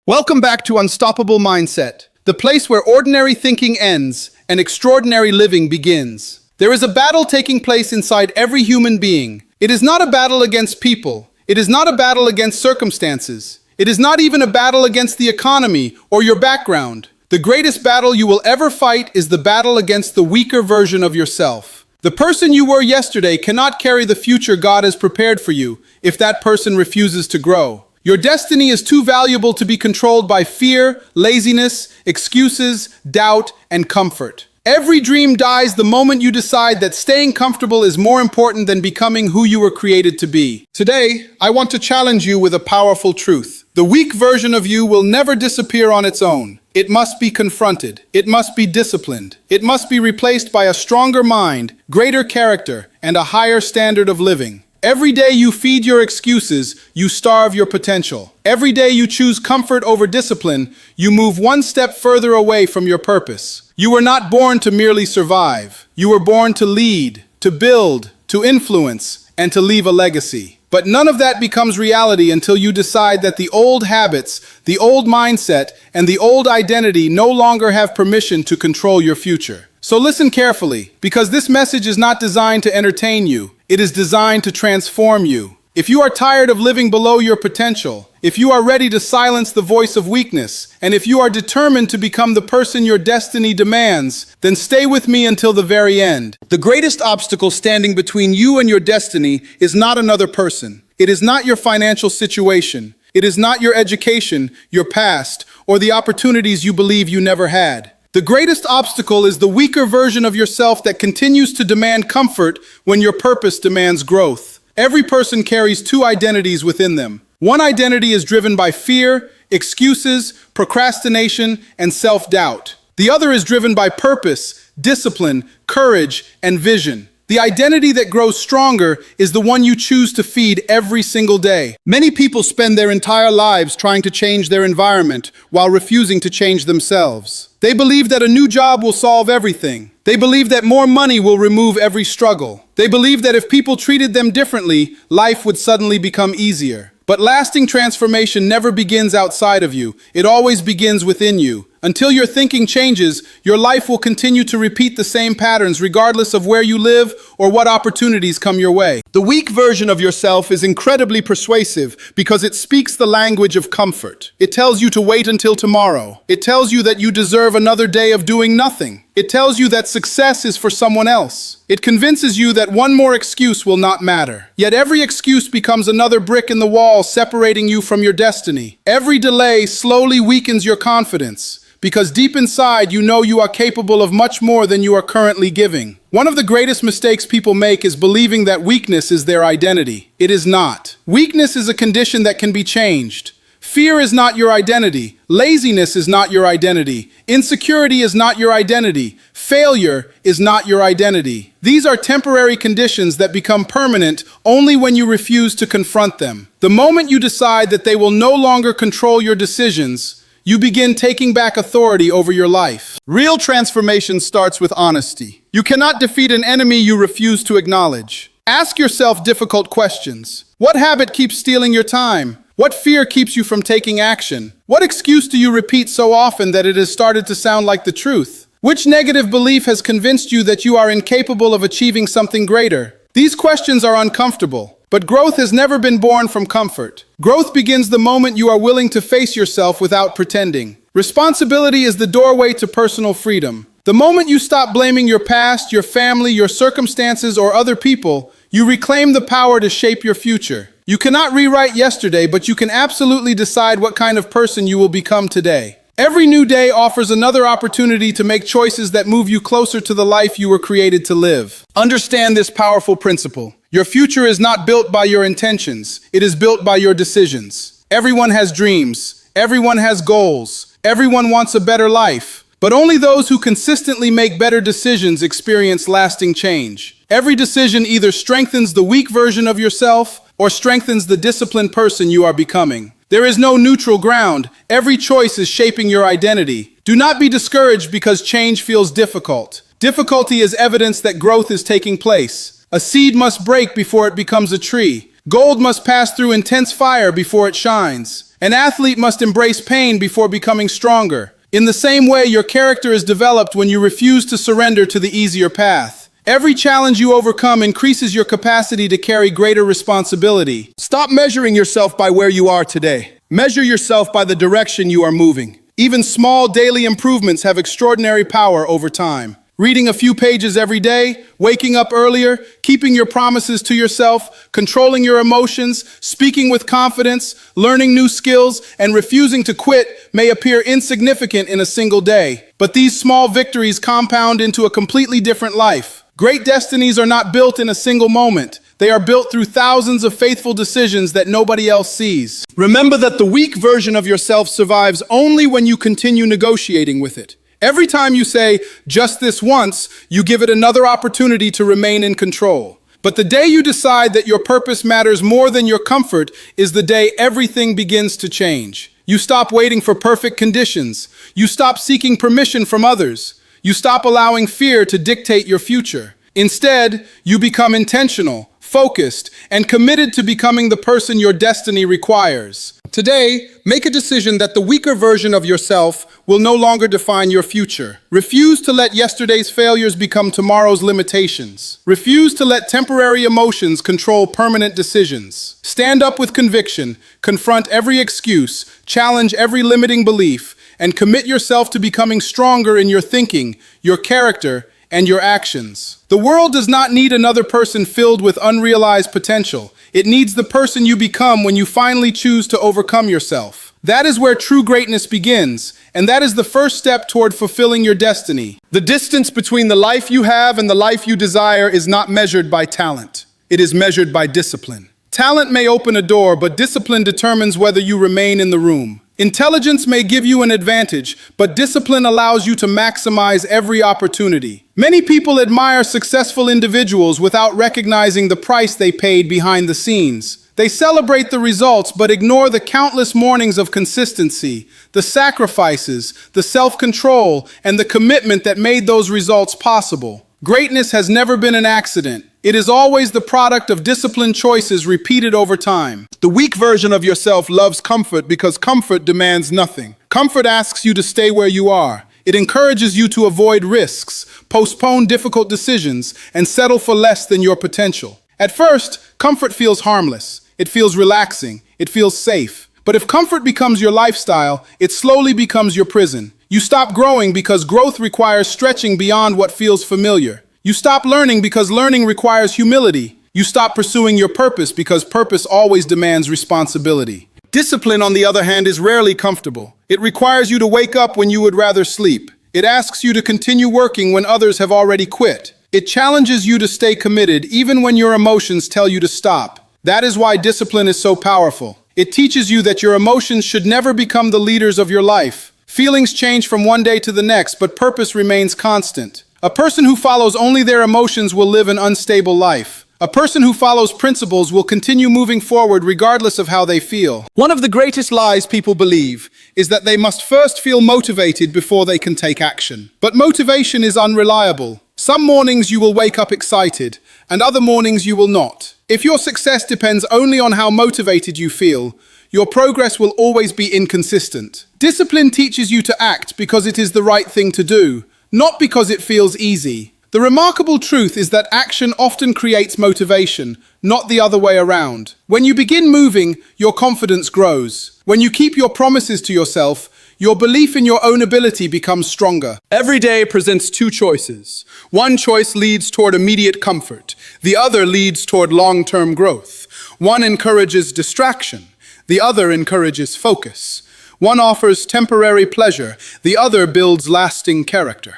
Welcome back to Unstoppable Mindset, the place where ordinary thinking ends and extraordinary living begins. There is a battle taking place inside every human being. It is not a battle against people. It is not a battle against circumstances. It is not even a battle against the economy or your background. The greatest battle you will ever fight is the battle against the weaker version of yourself. The person you were yesterday cannot carry the future God has prepared for you if that person refuses to grow. Your destiny is too valuable to be controlled by fear, laziness, excuses, doubt, and comfort. Every dream dies the moment you decide that staying comfortable is more important than becoming who you were created to be. Today, I want to challenge you with a powerful truth. The weak version of you will never disappear on its own. It must be confronted. It must be disciplined. It must be replaced by a stronger mind, greater character, and a higher standard of living. Every day you feed your excuses, you starve your potential. Every day you choose comfort over discipline, you move one step further away from your purpose. You were not born to merely survive. You were born to lead, to build, to influence, and to leave a legacy. But none of that becomes reality until you decide that the old habits, the old mindset, and the old identity no longer have permission to control your future. So listen carefully, because this message is not designed to entertain you. It is designed to transform you. If you are tired of living below your potential, if you are ready to silence the voice of weakness, and if you are determined to become the person your destiny demands, then stay with me until the very end. The greatest obstacle standing between you and your destiny is not another person. It is not your financial situation. It is not your education, your past, or the opportunities you believe you never had. The greatest obstacle is the weaker version of yourself that continues to demand comfort when your purpose demands growth. Every person carries two identities within them. One identity is driven by fear, excuses, procrastination, and self-doubt. The other is driven by purpose, discipline, courage, and vision. The identity that grows stronger is the one you choose to feed every single day. Many people spend their entire lives trying to change their environment while refusing to change themselves. They believe that a new job will solve everything. They believe that more money will remove every struggle. They believe that if people treated them differently, life would suddenly become easier. But lasting transformation never begins outside of you. It always begins within you. Until your thinking changes, your life will continue to repeat the same patterns regardless of where you live or what opportunities come your way. The weak version of yourself is incredibly persuasive because it speaks the language of comfort. It tells you to wait until tomorrow. It tells you that you deserve another day of doing nothing. It tells you that success is for someone else. It convinces you that one more excuse will not matter. Yet every excuse becomes another brick in the wall separating you from your destiny. Every delay slowly weakens your confidence, because deep inside you know you are capable of much more than you are currently giving. One of the greatest mistakes people make is believing that weakness is their identity. It is not. Weakness is a condition that can be changed. Fear is not your identity. Laziness is not your identity. Insecurity is not your identity. Failure is not your identity. These are temporary conditions that become permanent only when you refuse to confront them. The moment you decide that they will no longer control your decisions, you begin taking back authority over your life. Real transformation starts with honesty. You cannot defeat an enemy you refuse to acknowledge. Ask yourself difficult questions. What habit keeps stealing your time? What fear keeps you from taking action? What excuse do you repeat so often that it has started to sound like the truth? Which negative belief has convinced you that you are incapable of achieving something greater? These questions are uncomfortable, but growth has never been born from comfort. Growth begins the moment you are willing to face yourself without pretending. Responsibility is the doorway to personal freedom. The moment you stop blaming your past, your family, your circumstances, or other people, you reclaim the power to shape your future. You cannot rewrite yesterday, but you can absolutely decide what kind of person you will become today. Every new day offers another opportunity to make choices that move you closer to the life you were created to live. Understand this powerful principle. Your future is not built by your intentions. It is built by your decisions. Everyone has dreams. Everyone has goals. Everyone wants a better life. But only those who consistently make better decisions experience lasting change. Every decision either strengthens the weak version of yourself or strengthens the disciplined person you are becoming. There is no neutral ground. Every choice is shaping your identity. Do not be discouraged because change feels difficult. Difficulty is evidence that growth is taking place. A seed must break before it becomes a tree. Gold must pass through intense fire before it shines. An athlete must embrace pain before becoming stronger. In the same way, your character is developed when you refuse to surrender to the easier path. Every challenge you overcome increases your capacity to carry greater responsibility. Stop measuring yourself by where you are today. Measure yourself by the direction you are moving. Even small daily improvements have extraordinary power over time. Reading a few pages every day, waking up earlier, keeping your promises to yourself, controlling your emotions, speaking with confidence, learning new skills, and refusing to quit may appear insignificant in a single day. But these small victories compound into a completely different life. Great destinies are not built in a single moment. They are built through thousands of faithful decisions that nobody else sees. Remember that the weak version of yourself survives only when you continue negotiating with it. Every time you say, just this once, you give it another opportunity to remain in control. But the day you decide that your purpose matters more than your comfort is the day everything begins to change. You stop waiting for perfect conditions. You stop seeking permission from others. You stop allowing fear to dictate your future. Instead, you become intentional, focused, and committed to becoming the person your destiny requires. Today, make a decision that the weaker version of yourself will no longer define your future. Refuse to let yesterday's failures become tomorrow's limitations. Refuse to let temporary emotions control permanent decisions. Stand up with conviction, confront every excuse, challenge every limiting belief, and commit yourself to becoming stronger in your thinking, your character, and your actions. The world does not need another person filled with unrealized potential. It needs the person you become when you finally choose to overcome yourself. That is where true greatness begins, and that is the first step toward fulfilling your destiny. The distance between the life you have and the life you desire is not measured by talent. It is measured by discipline. Talent may open a door, but discipline determines whether you remain in the room. Intelligence may give you an advantage, but discipline allows you to maximize every opportunity. Many people admire successful individuals without recognizing the price they paid behind the scenes. They celebrate the results but ignore the countless mornings of consistency, the sacrifices, the self-control, and the commitment that made those results possible. Greatness has never been an accident. It is always the product of disciplined choices repeated over time. The weak version of yourself loves comfort because comfort demands nothing. Comfort asks you to stay where you are. It encourages you to avoid risks, postpone difficult decisions, and settle for less than your potential. At first, comfort feels harmless. It feels relaxing. It feels safe. But if comfort becomes your lifestyle, it slowly becomes your prison. You stop growing because growth requires stretching beyond what feels familiar. You stop learning because learning requires humility. You stop pursuing your purpose because purpose always demands responsibility. Discipline, on the other hand, is rarely comfortable. It requires you to wake up when you would rather sleep. It asks you to continue working when others have already quit. It challenges you to stay committed even when your emotions tell you to stop. That is why discipline is so powerful. It teaches you that your emotions should never become the leaders of your life. Feelings change from one day to the next, but purpose remains constant. A person who follows only their emotions will live an unstable life. A person who follows principles will continue moving forward regardless of how they feel. One of the greatest lies people believe is that they must first feel motivated before they can take action. But motivation is unreliable. Some mornings you will wake up excited, and other mornings you will not. If your success depends only on how motivated you feel, your progress will always be inconsistent. Discipline teaches you to act because it is the right thing to do, not because it feels easy. The remarkable truth is that action often creates motivation, not the other way around. When you begin moving, your confidence grows. When you keep your promises to yourself, your belief in your own ability becomes stronger. Every day presents two choices. One choice leads toward immediate comfort. The other leads toward long-term growth. One encourages distraction. The other encourages focus. One offers temporary pleasure. The other builds lasting character.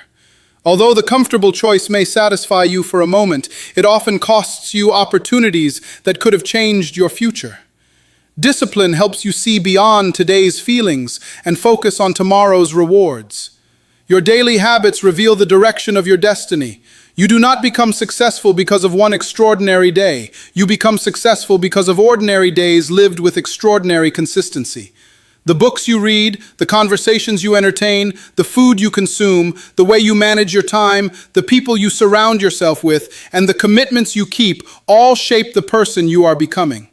Although the comfortable choice may satisfy you for a moment, it often costs you opportunities that could have changed your future. Discipline helps you see beyond today's feelings and focus on tomorrow's rewards. Your daily habits reveal the direction of your destiny. You do not become successful because of one extraordinary day. You become successful because of ordinary days lived with extraordinary consistency. The books you read, the conversations you entertain, the food you consume, the way you manage your time, the people you surround yourself with, and the commitments you keep all shape the person you are becoming.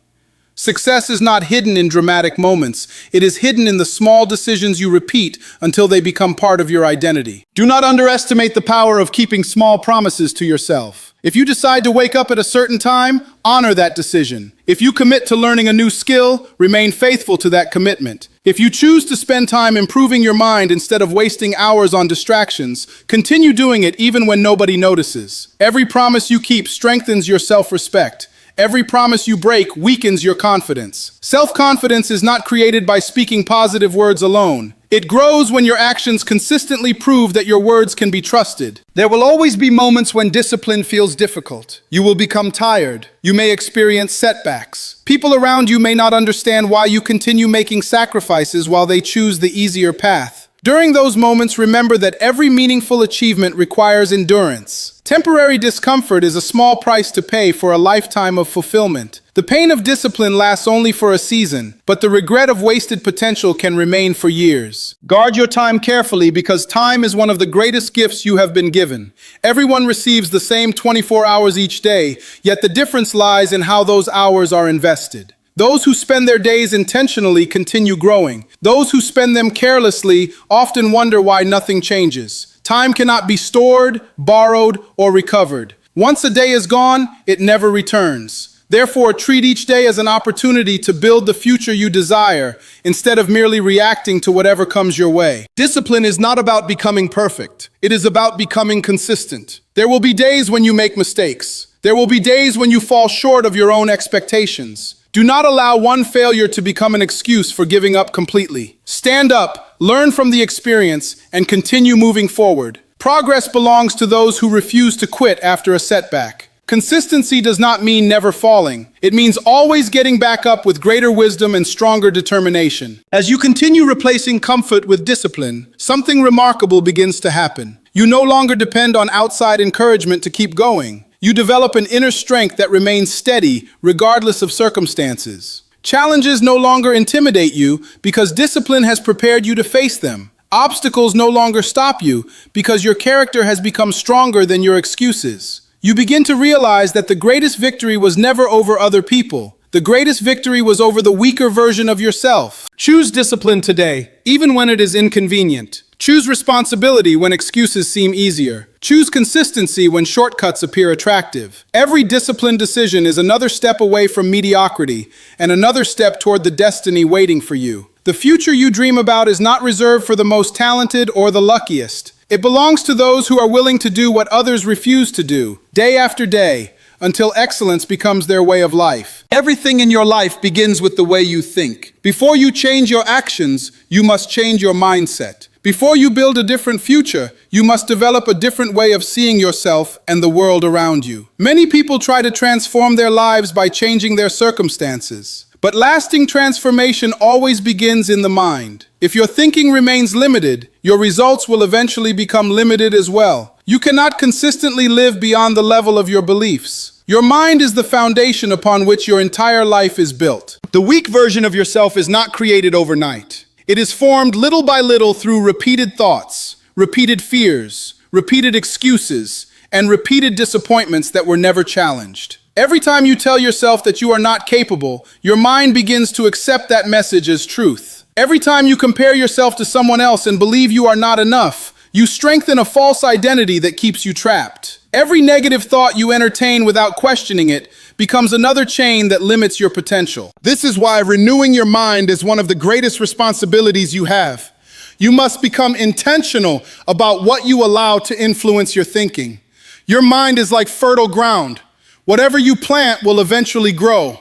Success is not hidden in dramatic moments. It is hidden in the small decisions you repeat until they become part of your identity. Do not underestimate the power of keeping small promises to yourself. If you decide to wake up at a certain time, honor that decision. If you commit to learning a new skill, remain faithful to that commitment. If you choose to spend time improving your mind instead of wasting hours on distractions, continue doing it even when nobody notices. Every promise you keep strengthens your self-respect. Every promise you break weakens your confidence. Self-confidence is not created by speaking positive words alone. It grows when your actions consistently prove that your words can be trusted. There will always be moments when discipline feels difficult. You will become tired. You may experience setbacks. People around you may not understand why you continue making sacrifices while they choose the easier path. During those moments, remember that every meaningful achievement requires endurance. Temporary discomfort is a small price to pay for a lifetime of fulfillment. The pain of discipline lasts only for a season, but the regret of wasted potential can remain for years. Guard your time carefully because time is one of the greatest gifts you have been given. Everyone receives the same 24 hours each day, yet the difference lies in how those hours are invested. Those who spend their days intentionally continue growing. Those who spend them carelessly often wonder why nothing changes. Time cannot be stored, borrowed, or recovered. Once a day is gone, it never returns. Therefore, treat each day as an opportunity to build the future you desire, instead of merely reacting to whatever comes your way. Discipline is not about becoming perfect. It is about becoming consistent. There will be days when you make mistakes. There will be days when you fall short of your own expectations. Do not allow one failure to become an excuse for giving up completely. Stand up, learn from the experience, and continue moving forward. Progress belongs to those who refuse to quit after a setback. Consistency does not mean never falling. It means always getting back up with greater wisdom and stronger determination. As you continue replacing comfort with discipline, something remarkable begins to happen. You no longer depend on outside encouragement to keep going. You develop an inner strength that remains steady regardless of circumstances. Challenges no longer intimidate you because discipline has prepared you to face them. Obstacles no longer stop you because your character has become stronger than your excuses. You begin to realize that the greatest victory was never over other people. The greatest victory was over the weaker version of yourself. Choose discipline today, even when it is inconvenient. Choose responsibility when excuses seem easier. Choose consistency when shortcuts appear attractive. Every disciplined decision is another step away from mediocrity and another step toward the destiny waiting for you. The future you dream about is not reserved for the most talented or the luckiest. It belongs to those who are willing to do what others refuse to do, day after day, until excellence becomes their way of life. Everything in your life begins with the way you think. Before you change your actions, you must change your mindset. Before you build a different future, you must develop a different way of seeing yourself and the world around you. Many people try to transform their lives by changing their circumstances. But lasting transformation always begins in the mind. If your thinking remains limited, your results will eventually become limited as well. You cannot consistently live beyond the level of your beliefs. Your mind is the foundation upon which your entire life is built. The weak version of yourself is not created overnight. It is formed little by little through repeated thoughts, repeated fears, repeated excuses, and repeated disappointments that were never challenged. Every time you tell yourself that you are not capable, your mind begins to accept that message as truth. Every time you compare yourself to someone else and believe you are not enough, you strengthen a false identity that keeps you trapped. Every negative thought you entertain without questioning it becomes another chain that limits your potential. This is why renewing your mind is one of the greatest responsibilities you have. You must become intentional about what you allow to influence your thinking. Your mind is like fertile ground. Whatever you plant will eventually grow.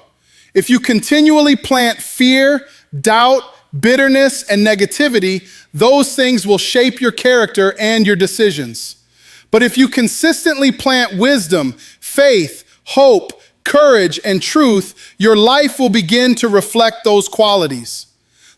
If you continually plant fear, doubt, bitterness, and negativity, those things will shape your character and your decisions. But if you consistently plant wisdom, faith, hope, courage, and truth, your life will begin to reflect those qualities.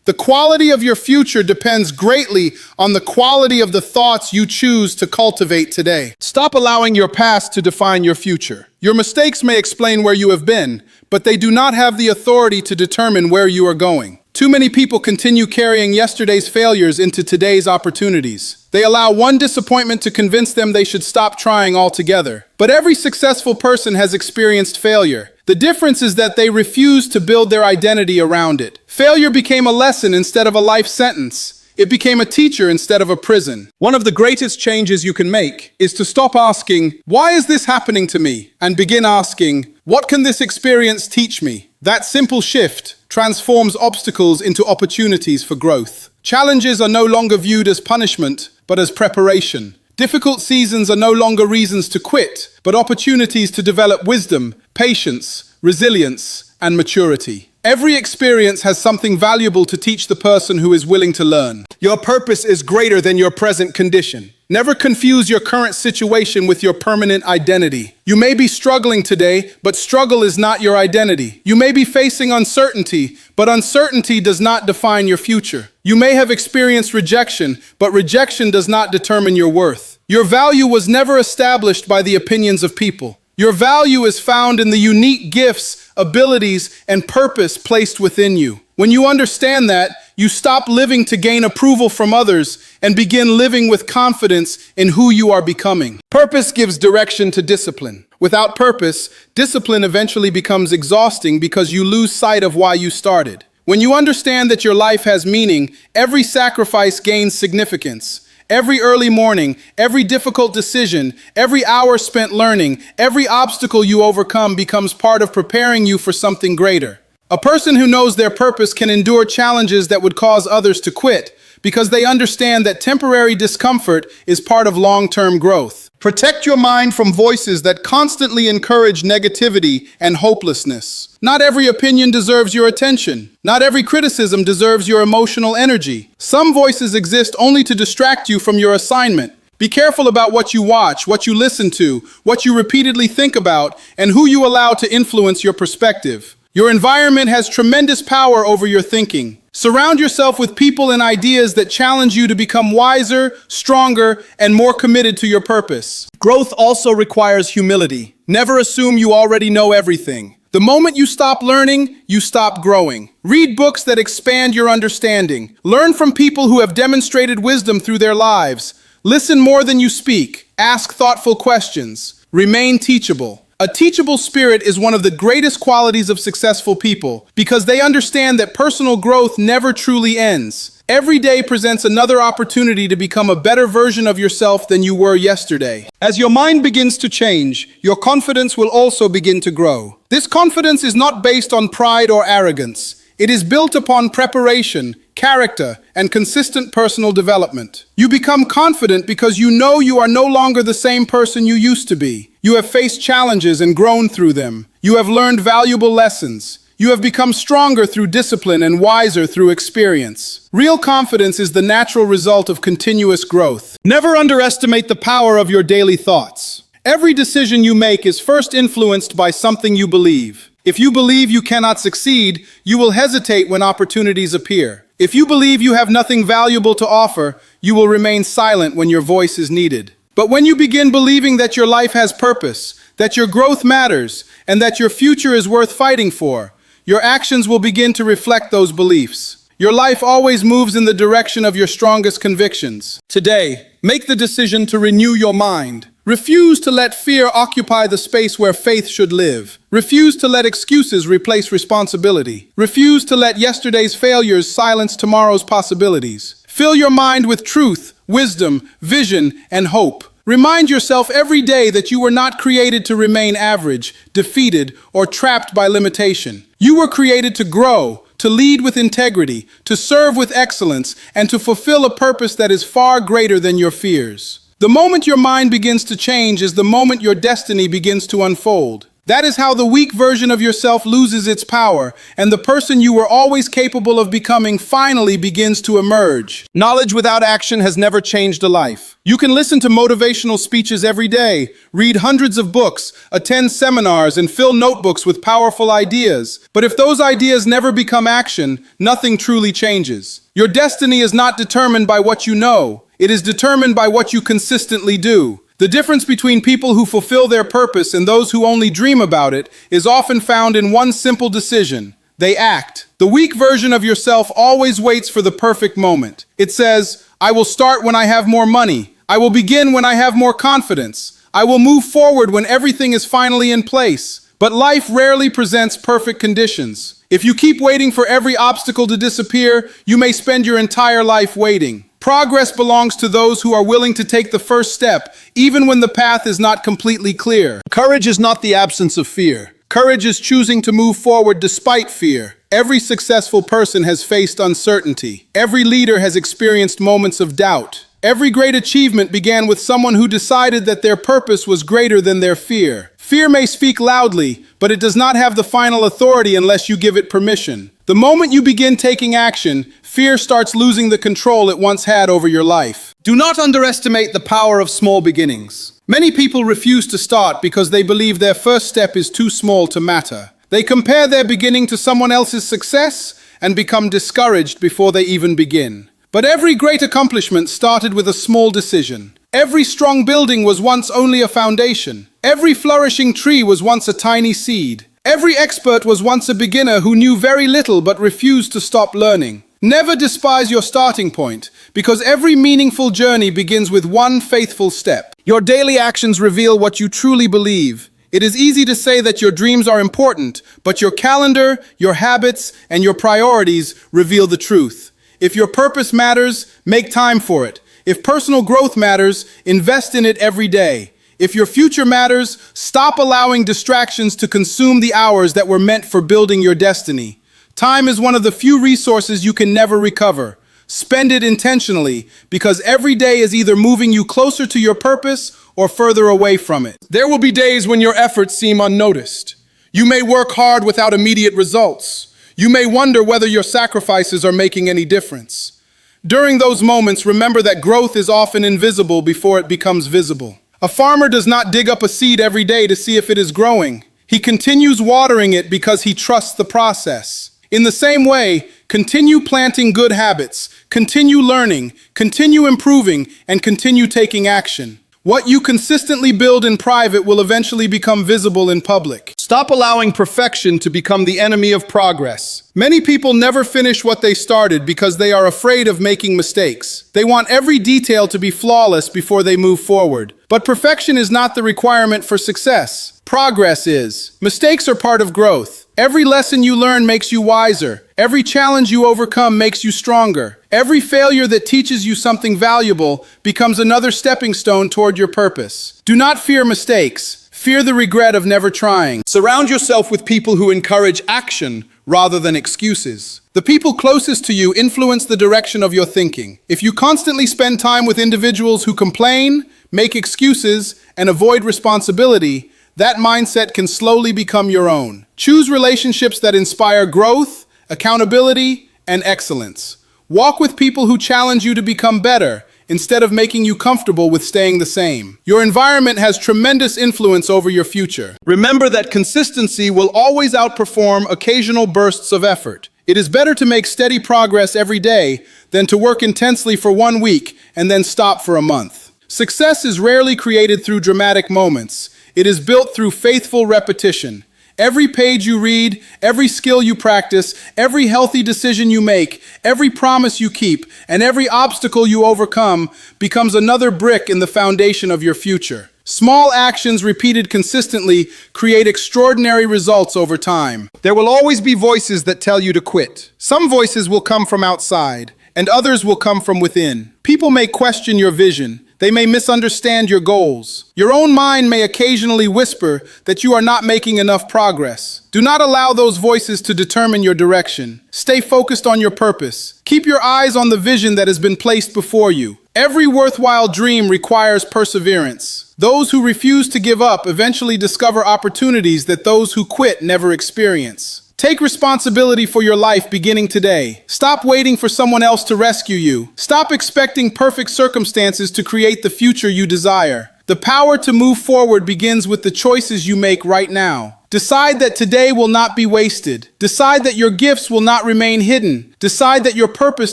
The quality of your future depends greatly on the quality of the thoughts you choose to cultivate today. Stop allowing your past to define your future. Your mistakes may explain where you have been, but they do not have the authority to determine where you are going. Too many people continue carrying yesterday's failures into today's opportunities. They allow one disappointment to convince them they should stop trying altogether. But every successful person has experienced failure. The difference is that they refused to build their identity around it. Failure became a lesson instead of a life sentence. It became a teacher instead of a prison. One of the greatest changes you can make is to stop asking, "Why is this happening to me?" and begin asking, "What can this experience teach me?" That simple shift transforms obstacles into opportunities for growth. Challenges are no longer viewed as punishment, but as preparation. Difficult seasons are no longer reasons to quit, but opportunities to develop wisdom, patience, resilience, and maturity. Every experience has something valuable to teach the person who is willing to learn. Your purpose is greater than your present condition. Never confuse your current situation with your permanent identity. You may be struggling today, but struggle is not your identity. You may be facing uncertainty, but uncertainty does not define your future. You may have experienced rejection, but rejection does not determine your worth. Your value was never established by the opinions of people. Your value is found in the unique gifts, abilities, and purpose placed within you. When you understand that, you stop living to gain approval from others and begin living with confidence in who you are becoming. Purpose gives direction to discipline. Without purpose, discipline eventually becomes exhausting because you lose sight of why you started. When you understand that your life has meaning, every sacrifice gains significance. Every early morning, every difficult decision, every hour spent learning, every obstacle you overcome becomes part of preparing you for something greater. A person who knows their purpose can endure challenges that would cause others to quit because they understand that temporary discomfort is part of long-term growth. Protect your mind from voices that constantly encourage negativity and hopelessness. Not every opinion deserves your attention. Not every criticism deserves your emotional energy. Some voices exist only to distract you from your assignment. Be careful about what you watch, what you listen to, what you repeatedly think about, and who you allow to influence your perspective. Your environment has tremendous power over your thinking. Surround yourself with people and ideas that challenge you to become wiser, stronger, and more committed to your purpose. Growth also requires humility. Never assume you already know everything. The moment you stop learning, you stop growing. Read books that expand your understanding. Learn from people who have demonstrated wisdom through their lives. Listen more than you speak. Ask thoughtful questions. Remain teachable. A teachable spirit is one of the greatest qualities of successful people because they understand that personal growth never truly ends. Every day presents another opportunity to become a better version of yourself than you were yesterday. As your mind begins to change, your confidence will also begin to grow. This confidence is not based on pride or arrogance. It is built upon preparation, character, and consistent personal development. You become confident because you know you are no longer the same person you used to be. You have faced challenges and grown through them. You have learned valuable lessons. You have become stronger through discipline and wiser through experience. Real confidence is the natural result of continuous growth. Never underestimate the power of your daily thoughts. Every decision you make is first influenced by something you believe. If you believe you cannot succeed, you will hesitate when opportunities appear. If you believe you have nothing valuable to offer, you will remain silent when your voice is needed. But when you begin believing that your life has purpose, that your growth matters, and that your future is worth fighting for, your actions will begin to reflect those beliefs. Your life always moves in the direction of your strongest convictions. Today, make the decision to renew your mind. Refuse to let fear occupy the space where faith should live. Refuse to let excuses replace responsibility. Refuse to let yesterday's failures silence tomorrow's possibilities. Fill your mind with truth, wisdom, vision, and hope. Remind yourself every day that you were not created to remain average, defeated, or trapped by limitation. You were created to grow, to lead with integrity, to serve with excellence, and to fulfill a purpose that is far greater than your fears. The moment your mind begins to change is the moment your destiny begins to unfold. That is how the weak version of yourself loses its power, and the person you were always capable of becoming finally begins to emerge. Knowledge without action has never changed a life. You can listen to motivational speeches every day, read hundreds of books, attend seminars, and fill notebooks with powerful ideas. But if those ideas never become action, nothing truly changes. Your destiny is not determined by what you know. It is determined by what you consistently do. The difference between people who fulfill their purpose and those who only dream about it is often found in one simple decision. They act. The weak version of yourself always waits for the perfect moment. It says, "I will start when I have more money. I will begin when I have more confidence. I will move forward when everything is finally in place." But life rarely presents perfect conditions. If you keep waiting for every obstacle to disappear, you may spend your entire life waiting. Progress belongs to those who are willing to take the first step, even when the path is not completely clear. Courage is not the absence of fear. Courage is choosing to move forward despite fear. Every successful person has faced uncertainty. Every leader has experienced moments of doubt. Every great achievement began with someone who decided that their purpose was greater than their fear. Fear may speak loudly, but it does not have the final authority unless you give it permission. The moment you begin taking action, fear starts losing the control it once had over your life. Do not underestimate the power of small beginnings. Many people refuse to start because they believe their first step is too small to matter. They compare their beginning to someone else's success and become discouraged before they even begin. But every great accomplishment started with a small decision. Every strong building was once only a foundation. Every flourishing tree was once a tiny seed. Every expert was once a beginner who knew very little but refused to stop learning. Never despise your starting point, because every meaningful journey begins with one faithful step. Your daily actions reveal what you truly believe. It is easy to say that your dreams are important, but your calendar, your habits, and your priorities reveal the truth. If your purpose matters, make time for it. If personal growth matters, invest in it every day. If your future matters, stop allowing distractions to consume the hours that were meant for building your destiny. Time is one of the few resources you can never recover. Spend it intentionally, because every day is either moving you closer to your purpose or further away from it. There will be days when your efforts seem unnoticed. You may work hard without immediate results. You may wonder whether your sacrifices are making any difference. During those moments, remember that growth is often invisible before it becomes visible. A farmer does not dig up a seed every day to see if it is growing. He continues watering it because he trusts the process. In the same way, continue planting good habits, continue learning, continue improving, and continue taking action. What you consistently build in private will eventually become visible in public. Stop allowing perfection to become the enemy of progress. Many people never finish what they started because they are afraid of making mistakes. They want every detail to be flawless before they move forward. But perfection is not the requirement for success. Progress is. Mistakes are part of growth. Every lesson you learn makes you wiser. Every challenge you overcome makes you stronger. Every failure that teaches you something valuable becomes another stepping stone toward your purpose. Do not fear mistakes. Fear the regret of never trying. Surround yourself with people who encourage action rather than excuses. The people closest to you influence the direction of your thinking. If you constantly spend time with individuals who complain, make excuses, and avoid responsibility, that mindset can slowly become your own. Choose relationships that inspire growth, accountability, and excellence. Walk with people who challenge you to become better, instead of making you comfortable with staying the same. Your environment has tremendous influence over your future. Remember that consistency will always outperform occasional bursts of effort. It is better to make steady progress every day than to work intensely for 1 week and then stop for a month. Success is rarely created through dramatic moments. It is built through faithful repetition. Every page you read, every skill you practice, every healthy decision you make, every promise you keep, and every obstacle you overcome becomes another brick in the foundation of your future. Small actions repeated consistently create extraordinary results over time. There will always be voices that tell you to quit. Some voices will come from outside, and others will come from within. People may question your vision. They may misunderstand your goals. Your own mind may occasionally whisper that you are not making enough progress. Do not allow those voices to determine your direction. Stay focused on your purpose. Keep your eyes on the vision that has been placed before you. Every worthwhile dream requires perseverance. Those who refuse to give up eventually discover opportunities that those who quit never experience. Take responsibility for your life beginning today. Stop waiting for someone else to rescue you. Stop expecting perfect circumstances to create the future you desire. The power to move forward begins with the choices you make right now. Decide that today will not be wasted. Decide that your gifts will not remain hidden. Decide that your purpose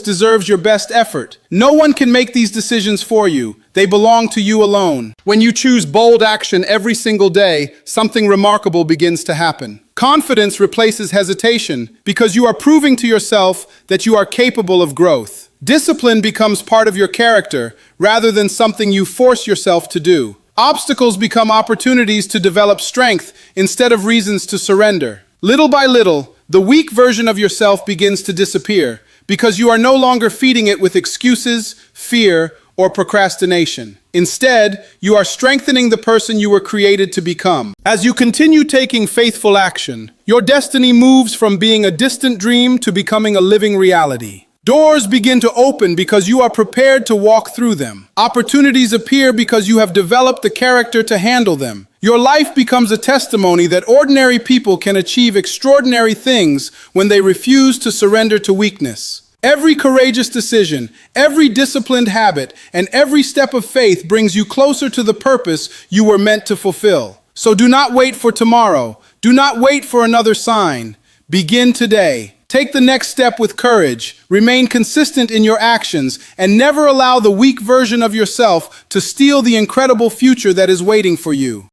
deserves your best effort. No one can make these decisions for you. They belong to you alone. When you choose bold action every single day, something remarkable begins to happen. Confidence replaces hesitation because you are proving to yourself that you are capable of growth. Discipline becomes part of your character rather than something you force yourself to do. Obstacles become opportunities to develop strength instead of reasons to surrender. Little by little, the weak version of yourself begins to disappear because you are no longer feeding it with excuses, fear, or procrastination. Instead, you are strengthening the person you were created to become. As you continue taking faithful action, your destiny moves from being a distant dream to becoming a living reality. Doors begin to open because you are prepared to walk through them. Opportunities appear because you have developed the character to handle them. Your life becomes a testimony that ordinary people can achieve extraordinary things when they refuse to surrender to weakness. Every courageous decision, every disciplined habit, and every step of faith brings you closer to the purpose you were meant to fulfill. So do not wait for tomorrow. Do not wait for another sign. Begin today. Take the next step with courage, remain consistent in your actions, and never allow the weak version of yourself to steal the incredible future that is waiting for you.